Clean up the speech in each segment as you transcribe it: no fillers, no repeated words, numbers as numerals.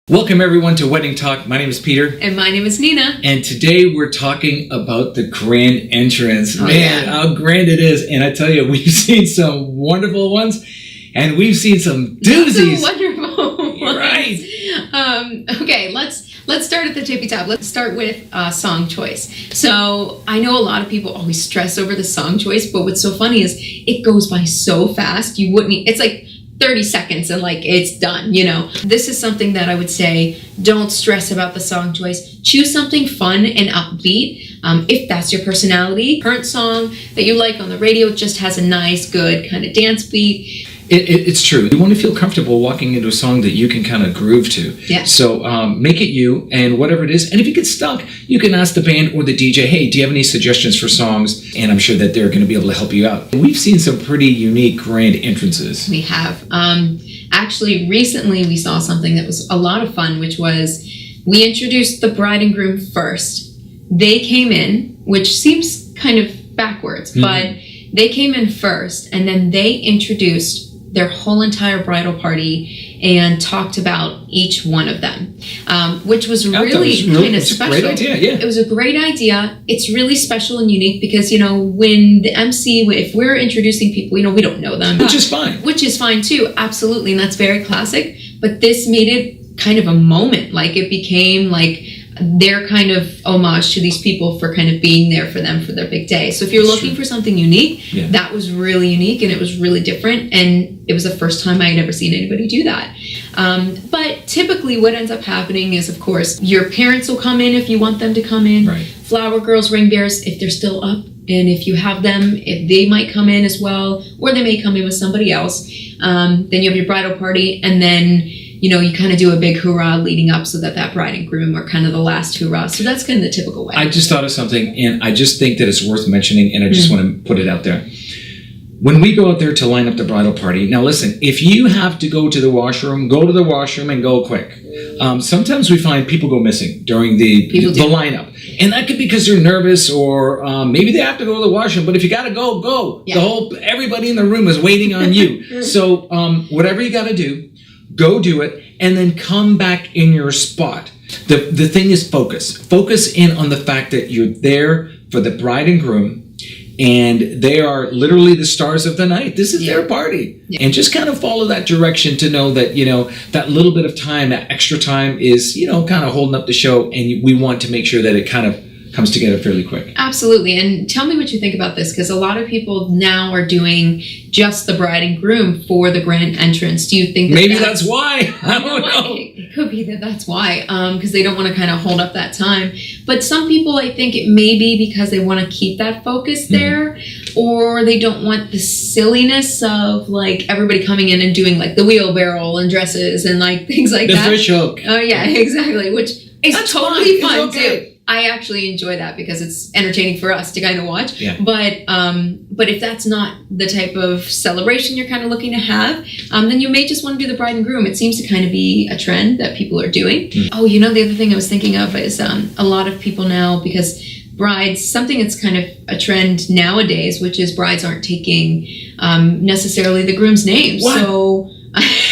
Welcome everyone to Wedding Talk. My name is Peter. And my name is Nina. And today we're talking about the grand entrance. How grand it is. And I tell you, we've seen some wonderful ones and we've seen some doozies. Not so wonderful ones. Right. Okay, let's start at the tippy top. Let's start with song choice. So I know a lot of people always stress over the song choice, but what's so funny is it goes by so fast. It's like 30 seconds and like it's done, you know. This is something that I would say, don't stress about the song choice. Choose something fun and upbeat. If that's your personality. Current song that you like on the radio just has a nice, good kind of dance beat. It's true. You want to feel comfortable walking into a song that you can kind of groove to. Yeah. So make it you and whatever it is. And if you get stuck, you can ask the band or the DJ, hey, do you have any suggestions for songs? And I'm sure that they're going to be able to help you out. We've seen some pretty unique grand entrances. We have. Actually, recently we saw something that was a lot of fun, which was we introduced the bride and groom first. They came in, which seems kind of backwards, but they came in first and then they introduced their whole entire bridal party and talked about each one of them, which was really kind of special. Great idea, yeah. It was a great idea. It's really special and unique because, you know, when the MC, if we're introducing people, you know, we don't know them. Which is fine. Which is fine too, absolutely, and that's very classic. But this made it kind of a moment. Like it became like their kind of homage to these people for kind of being there for them for their big day. So if you're looking for something unique, that was really unique and it was really different. And it was the first time I had ever seen anybody do that. But typically what ends up happening is, of course, your parents will come in if you want them to come in. Right. Flower girls, ring bearers, if they're still up. And if you have them, if they might come in as well, or they may come in with somebody else. Then you have your bridal party, and then you know, you kind of do a big hoorah leading up so that bride and groom are kind of the last hoorah. So that's kind of the typical way. I just thought of something, and I just think that it's worth mentioning, and I just want to put it out there. When we go out there to line up the bridal party, now listen, if you have to go to the washroom, go to the washroom and go quick. Sometimes we find people go missing during the lineup. And that could be because they're nervous or maybe they have to go to the washroom. But if you got to go, go. Yeah. Everybody in the room is waiting on you. So whatever you got to do, go do it, and then come back in your spot. The thing is focus. Focus in on the fact that you're there for the bride and groom, and they are literally the stars of the night. This is their party. Yeah. And just kind of follow that direction to know that, you know, that little bit of time, that extra time is, you know, kind of holding up the show, and we want to make sure that it kind of comes together fairly quick. Absolutely. And tell me what you think about this, because a lot of people now are doing just the bride and groom for the grand entrance. Do you think maybe that's why? I don't know. It could be that's why, because they don't want to kind of hold up that time. But some people, I think it may be because they want to keep that focus there, or they don't want the silliness of like everybody coming in and doing like the wheelbarrow and dresses and like things like that. The fish hook. Oh yeah, exactly. Which is that's totally fun okay. too. I actually enjoy that because it's entertaining for us to kind of watch. Yeah. But if that's not the type of celebration you're kind of looking to have, then you may just want to do the bride and groom. It seems to kind of be a trend that people are doing. Oh, you know, the other thing I was thinking of is a lot of people now, because brides, something that's kind of a trend nowadays, which is brides aren't taking necessarily the groom's name. What? So,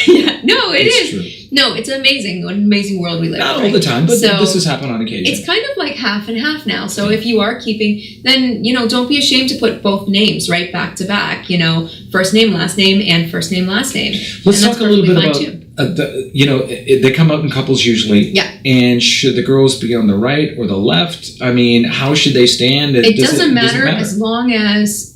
yeah, no, It's true. No, it's an amazing world we live in. Not all the time, but this has happened on occasion. It's kind of like half and half now. So if you are keeping, then, you know, don't be ashamed to put both names right back to back, you know, first name, last name, and first name, last name. Let's talk a little bit about, they come out in couples usually. Yeah. And should the girls be on the right or the left? I mean, how should they stand? It doesn't matter as long as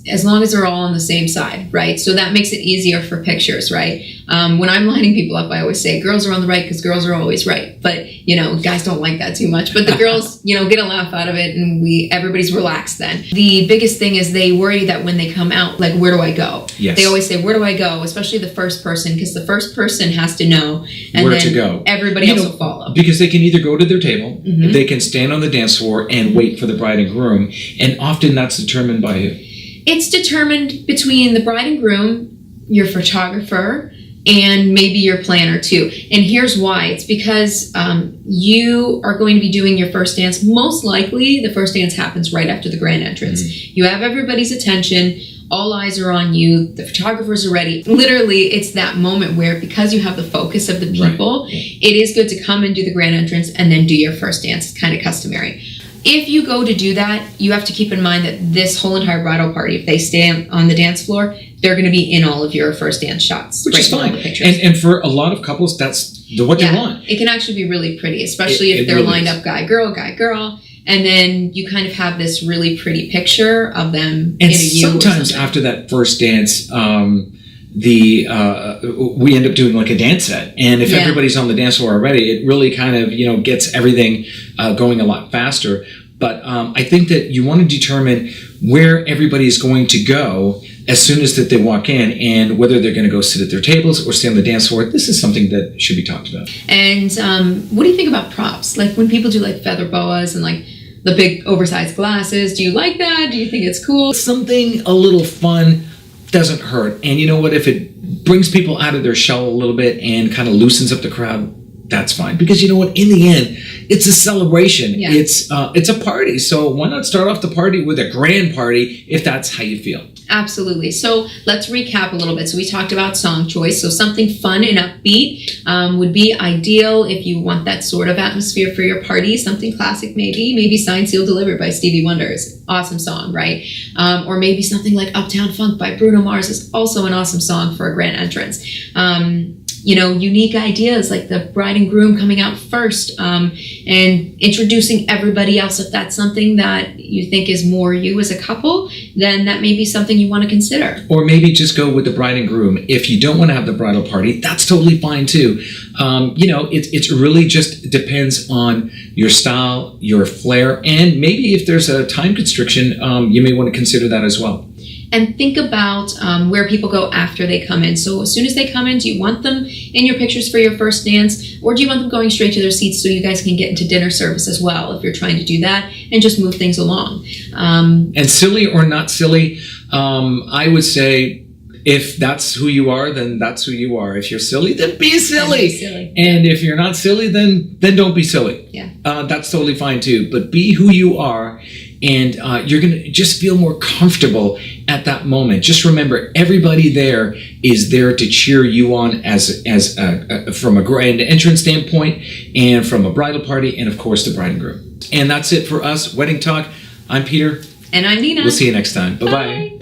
they're all on the same side, right? So that makes it easier for pictures, right? When I'm lining people up, I always say girls are on the right because girls are always right. But, you know, guys don't like that too much. But the girls, you know, get a laugh out of it, and everybody's relaxed then. The biggest thing is they worry that when they come out, like, where do I go? Yes. They always say, where do I go? Especially the first person, because the first person has to know. And where then to go. Everybody else will follow. Because they can either go to their table, they can stand on the dance floor and wait for the bride and groom. And often that's determined by who? It's determined between the bride and groom, your photographer, and maybe your planner too. And here's why. It's because you are going to be doing your first dance. Most likely, the first dance happens right after the grand entrance. You have everybody's attention. All eyes are on you. The photographers are ready. Literally, it's that moment where, because you have the focus of the people, it is good to come and do the grand entrance and then do your first dance. It's kind of customary. If you go to do that, you have to keep in mind that this whole entire bridal party, if they stay on the dance floor, they're going to be in all of your first dance shots. Which is fine. And for a lot of couples, that's what they want. It can actually be really pretty, especially if they're really lined up guy, girl. And then you kind of have this really pretty picture of them and in a U. Sometimes after that first dance, we end up doing like a dance set, and if everybody's on the dance floor already, it really kind of gets everything going a lot faster. But I think that you want to determine where everybody is going to go as soon as that they walk in, and whether they're going to go sit at their tables or stay on the dance floor. This is something that should be talked about. And what do you think about props? Like when people do like feather boas and like the big oversized glasses, do you like that? Do you think it's cool? Something a little fun doesn't hurt. And you know what? If it brings people out of their shell a little bit and kind of loosens up the crowd, that's fine. Because you know what? In the end, it's a celebration. Yeah. It's a party. So why not start off the party with a grand party if that's how you feel? Absolutely. So let's recap a little bit. So we talked about song choice. So something fun and upbeat would be ideal if you want that sort of atmosphere for your party. Something classic maybe. Maybe Signed, Sealed, Delivered by Stevie Wonder is awesome song, right? Or maybe something like Uptown Funk by Bruno Mars is also an awesome song for a grand entrance. Unique ideas like the bride and groom coming out first and introducing everybody else. If that's something that you think is more you as a couple, then that may be something you want to consider. Or maybe just go with the bride and groom. If you don't want to have the bridal party, that's totally fine too. It really just depends on your style, your flair, and maybe if there's a time constriction, you may want to consider that as well. And think about where people go after they come in. So as soon as they come in, do you want them in your pictures for your first dance? Or do you want them going straight to their seats so you guys can get into dinner service as well if you're trying to do that and just move things along? And silly or not silly, I would say if that's who you are, then that's who you are. If you're silly, then be silly. And if you're not silly, then don't be silly. Yeah. That's totally fine too. But be who you are, and you're going to just feel more comfortable at that moment. Just remember, everybody there is there to cheer you on as from a grand entrance standpoint, and from a bridal party, and of course the bride and groom. And that's it for us, Wedding Talk. I'm Peter. And I'm Nina. We'll see you next time. Bye-bye. Bye.